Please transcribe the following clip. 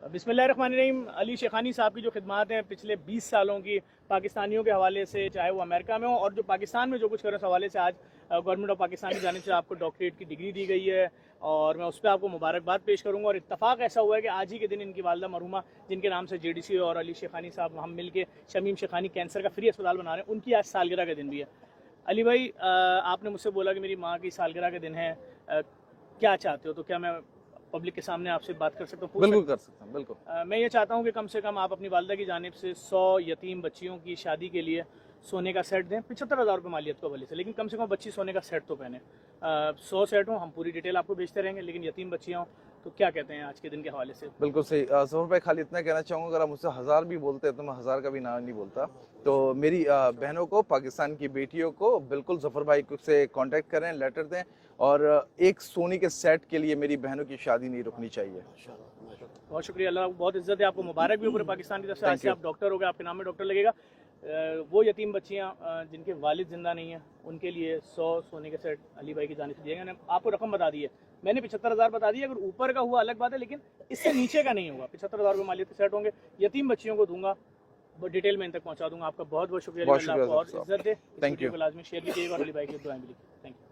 बिस्मिल्लाहिर्रहमानिर्रहीम। अली शेखानी साहब की जो खिदमात हैं पिछले 20 सालों की पाकिस्तानियों के हवाले से, चाहे वो अमेरिका में हो और जो पाकिस्तान में जो कुछ कर रहे हैं, उस हवाले से आज गवर्नमेंट ऑफ पाकिस्तान की जानिब से आपको डॉक्टरेट की डिग्री दी गई है और मैं उस पर आपको मुबारकबाद पेश करूँगा। और इत्तफाक ऐसा हुआ है कि आज ही के दिन इनकी वालदा मरहुमा, जिनके नाम से JDC और अली शेखानी साहब हम मिल के शमीम शेखानी कैंसर का फ्री अस्पताल बना रहे हैं, उनकी आज सालगिरह का दिन भी है। अली भाई, आपने मुझसे बोला कि मेरी माँ की सालगिरह का दिन है, क्या चाहते हो? तो क्या मैं पब्लिक के सामने आपसे बात कर सकता हूँ? बिल्कुल कर सकता हूँ, बिल्कुल। मैं ये चाहता हूँ कि कम से कम आप अपनी वालदा की जानिब से 100 यतीम बच्चियों की शादी के लिए सोने का सेट दें। 75,000 रुपये मालियत को वली से, लेकिन कम से कम बच्ची सोने का सेट तो पहने। 100 सेट हों, हम पूरी डिटेल आपको भेजते रहेंगे, लेकिन यतीम बच्चियाँ हों तो क्या कहते हैं आज के दिन के हवाले से? बिल्कुल सही। सफर भाई, खाली इतना कहना चाहूँगा, अगर आप मुझसे 1000 भी बोलते हैं तो मैं 1000 का भी नाम नहीं बोलता। तो मेरी बहनों को, पाकिस्तान की बेटियों को बिल्कुल जफर भाई से कांटेक्ट करें, लेटर दें और एक सोने के सेट के लिए मेरी बहनों की शादी नहीं रुकनी चाहिए। बहुत शुक्रिया, अल्लाह बहुत इज्जत है आपको, मुबारक भी पूरे पाकिस्तान की तरफ से। आज से आप डॉक्टर हो गए, आपके नाम में डॉक्टर लगेगा। वो यतीम बच्चियाँ जिनके वालिद जिंदा नहीं हैं, उनके लिए 100 सोने के सेट अली भाई की जानिब से दिए गए। आपको रकम बता दी है, मैंने 75,000 बता दी है। अगर ऊपर का हुआ अलग बात है, लेकिन इससे नीचे का नहीं होगा। 75,000 रुपये मालियत के सेट होंगे, यतीम बच्चियों को दूंगा, वो डिटेल में इन तक पहुँचा दूंगा। आपका बहुत बहुत शुक्रिया, और इज्जत दे। Thank you. लाजमी शेयर कीजिएगा और अली भाई की दुआएं भी लिखिए। Thank you.